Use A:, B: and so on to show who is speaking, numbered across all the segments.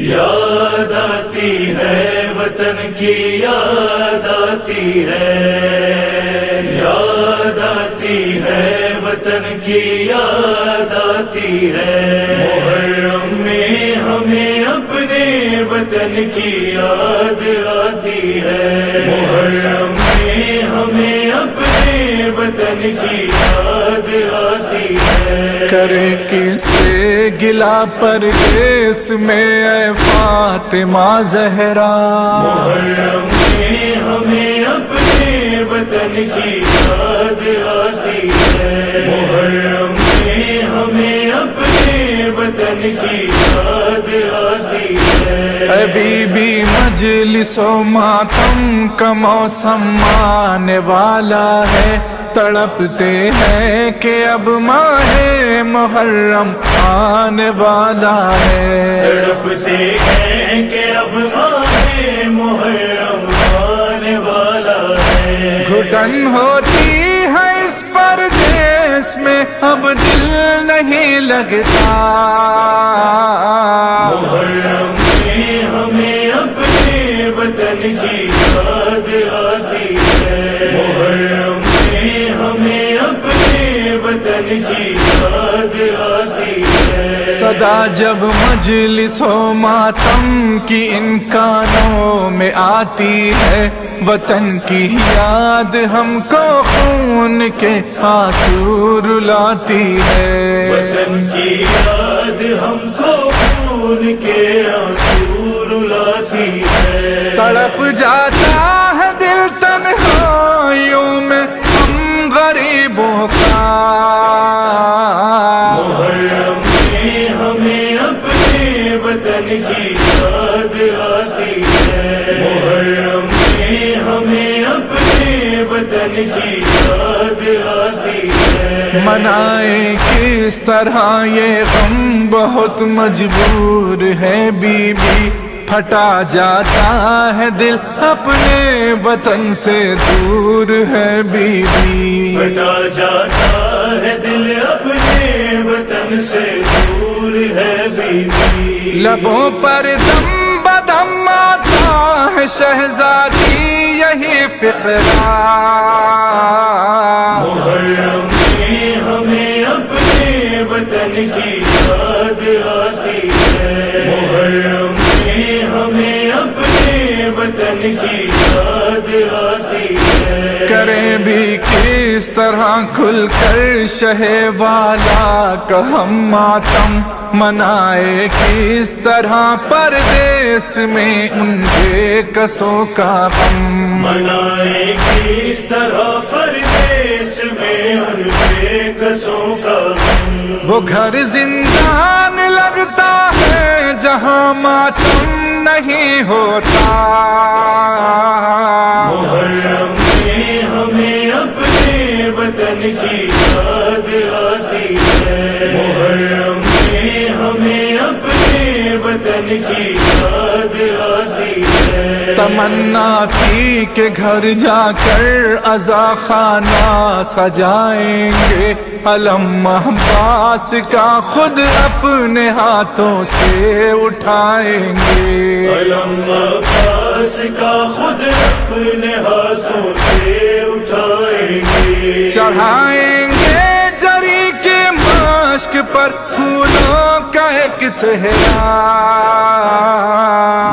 A: یاد آتی ہے وطن کی یاد آتی ہے، یاد آتی ہے وطن کی یاد آتی ہے، محرم میں ہمیں اپنے وطن کی یاد آتی ہے، محرم میں ہمیں اپنے وطن کی یاد آتی ہے۔
B: کرے کس سے گلا پردیس میں اے فاطمہ زہرا،
A: محرم میں ہمیں اپنے وطن کی یاد آتی ہے، محرم میں ہمیں اپنے وطن کی یاد آتی ہے۔
B: اے بی بی مجلس و ماتم کا موسم آنے والا ہے، تڑپتے ہیں کہ اب ماہ محرم آنے والا ہے،
A: تڑپتے ہیں کہ اب ماہ محرم آنے والا ہے،
B: گھٹن ہوتی ہے اس پردیس میں اب دل نہیں لگتا،
A: محرم میں ہمیں اپنے وطن کی یاد آتی ہے، محرم میں ہمیں اپنے وطن کی یاد آتی ہے۔
B: صدا جب مجلس و ماتم کی ان کانوں میں آتی ہے، وطن کی یاد ہم کو خون کے آنسو رلاتی ہے،
A: وطن کی یاد ہم کو خون کے آنسو رلاتی ہے۔
B: تڑپ جاتا ہے دل تنہائیوں میں ہم غریبوں کا،
A: محرم میں ہمیں اپنے وطن کی یاد آتی ہے، محرم میں ہمیں اپنے وطن کی یاد آتی ہے۔
B: منائے کس طرح یہ غم بہت مجبور ہے بی بی، پھٹا جاتا ہے دل اپنے وطن سے دور ہے بی بی،
A: پھٹا جاتا ہے دل اپنے وطن سے دور ہے بی بی،
B: لبوں پر دم بدم آتا ہے شہزادی یہی فقرہ،
A: محرم میں ہمیں اپنے وطن کی یاد آتی ہے، محرم میں ہمیں اپنے وطن کی یاد آتی ہے۔
B: کریں بھی کس طرح کھل کر شہ والا کا ہم ماتم، منائے کس طرح پردیس میں ان بے کسوں کا غم،
A: منائے کس طرح پردیس میں ان بے کسوں کا غم،
B: وہ گھر زندان لگتا ہے جہاں ماتم نہیں ہوتا،
A: محرم میں ہمیں اپنے وطن کی یاد آتی ہے، محرم میں ہمیں اپنے وطن کی یاد آتی ہے۔
B: تمنا تھی کہ گھر جا کر عزا خانہ سجائیں گے، علم عباس کا خود اپنے ہاتھوں سے اٹھائیں گے،
A: علم عباس کا خود اپنے ہاتھوں سے اٹھائیں گے،
B: چڑھائیں گے جری کے مشک پر پھولوں کا ایک صحرا،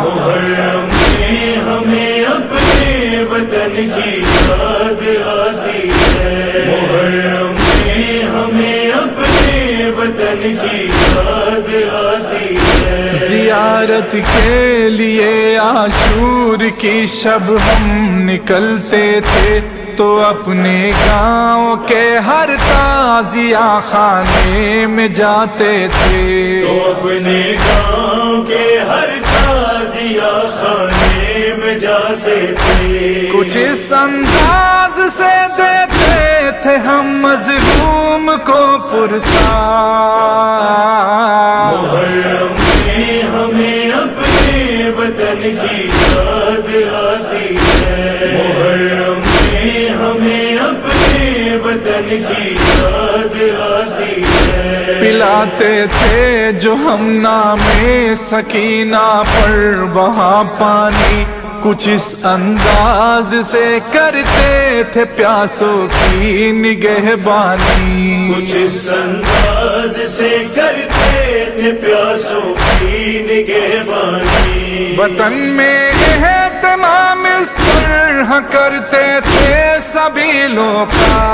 A: محرم میں ہمیں اپنے وطن کی یاد آتی ہے، محرم میں ہمیں اپنے وطن کی یاد آتی ہے۔
B: زیارت کے لیے عاشور کی شب ہم نکلتے تھے، تو اپنے گاؤں کے ہر تعزیہ خانے میں جاتے تھے،
A: تو اپنے گاؤں کے ہر تعزیہ خانے میں جاتے تھے،
B: کچھ اس انداز سے دیتے تھے ہم مظلوم کو پرسا،
A: محرم میں ہمیں اپنے وطن کی یاد آتی ہے، محرم میں ہمیں اپنے وطن کی یاد آتی ہے۔
B: پلا برساتے تھے جو ہم نامے سکینہ پر وہاں پانی، کچھ اس انداز سے کرتے تھے پیاسوں کی نگہبانی،
A: کچھ اس انداز سے کرتے تھے پیاسوں کی نگہبانی، وطن میں اہتمام اس طرح کرتے تھے سبھی لوگ کا،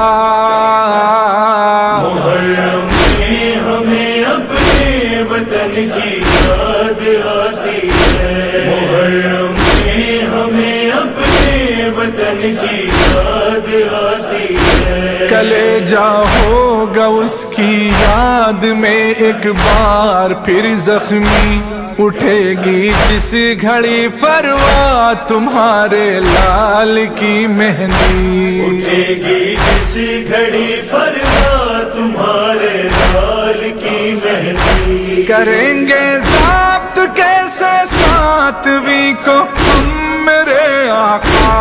A: محرم میں ہمیں اپنے وطن کی یاد آتی ہے، محرم میں ہمیں اپنے وطن کی یاد آتی ہے،
B: کلیجہ ہوگا اس کی یاد میں ایک بار پھر زخمی، اٹھے گی جس گھڑی فروا تمہارے لال کی مہندی،
A: اٹھے گی جس گھڑی فروا تمہارے لال کی مہندی،
B: کریں گے ضابط کیسے ساتویں کو ہم میرے آقا،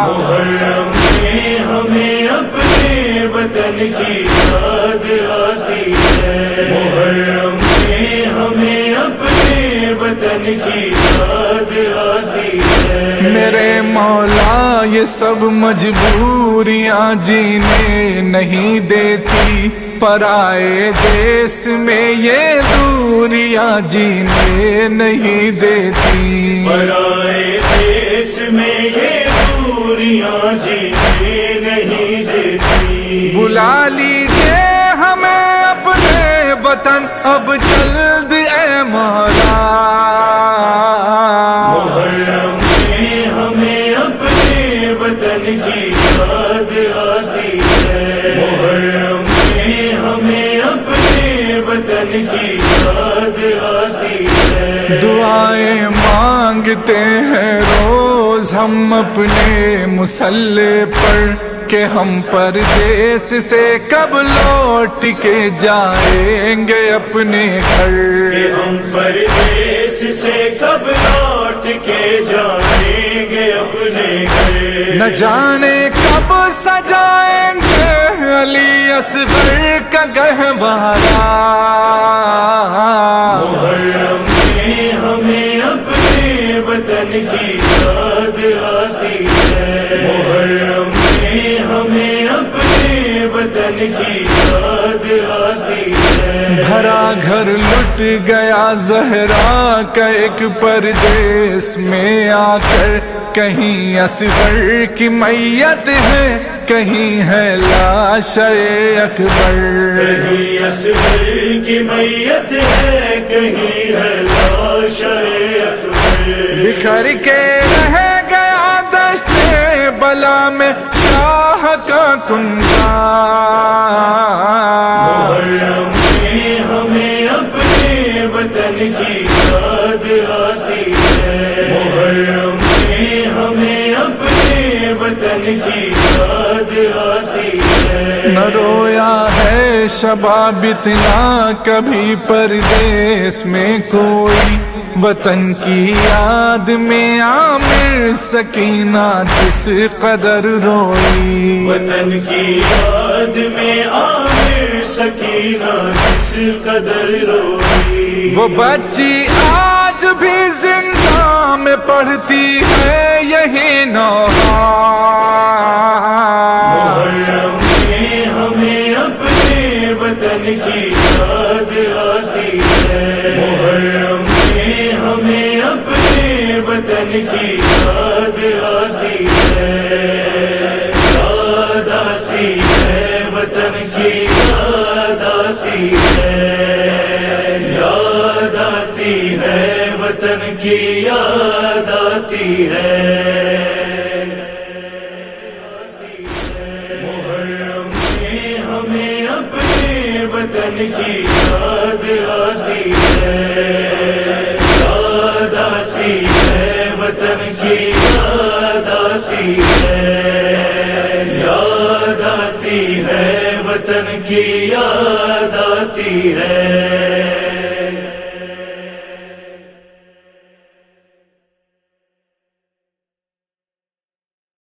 A: محرم میں ہمیں اپنے وطن کی یاد آتی ہے، محرم میں ہمیں اپنے وطن کی یاد آتی ہے،
B: میرے مولا یہ سب مجبوریاں جینے نہیں دیتی، پرائے دیس میں یہ دوریاں جینے نہیں دیتی،
A: پرائے دیس میں یہ دوریاں جینے نہیں دیتی، بلا
B: لیجیے ہمیں اپنے وطن اب جلد اے مولا،
A: محرم میں ہمیں اپنے وطن کی یاد آتی ہے، محرم میں ہمیں اپنے وطن کی یاد آتی ہے، دعائیں
B: مانگتے ہیں روز ہم اپنے مصلی پر کہ ہم پردیس سے کب لوٹ کے جائیں گے اپنے گھر،
A: کہ ہم پردیس سے کب لوٹ کے جائیں گے اپنے گھر،
B: نہ جانے کب سجائیں گے علی اصغر کا گہوارہ،
A: محرم میں ہمیں اپنے وطن کی یاد آتی ہے، محرم میں ہمیں اپنے وطن کی یاد آتی ہے،
B: بھرا گھر لٹ گیا زہرا کا ایک پردیس میں آ کر، کہیں اصغر کی میت ہے کہیں ہے لاش اکبر،
A: کہیں اصغر کی میت ہے کہیں ہے لاش اکبر،
B: بکھر کے رہ گیا دشت بلا میں شاہ کا کنڈا،
A: محرم میں ہمیں اپنے وطن کی یاد آتی ہے، محرم میں ہمیں اپنے وطن کی یاد آتی ہے،
B: نہ رویا ہے شباب اتنا کبھی پردیس میں کوئی، وطن کی یاد میں عامر سکینہ جس قدر روئی،
A: وطن کی یاد میں عامر سکینہ جس قدر روئی،
B: وہ بچی آج بھی زندہ میں پڑھتی ہے یہی نوحہ،
A: محرم میں ہمیں اپنے وطن کی یاد آتی ہے، محرم میں ہمیں اپنے وطن کی یاد آتی ہے، یاد آتی ہے وطن کی یاد آتی ہے، یاد آتی ہے وطن کی یاد آتی ہے، محرم میں ہمیں اپنے وطن کی یاد آتی ہے، یاد آتی ہے وطن کی یاد آتی ہے، یاد آتی ہے وطن کی یاد آتی ہے۔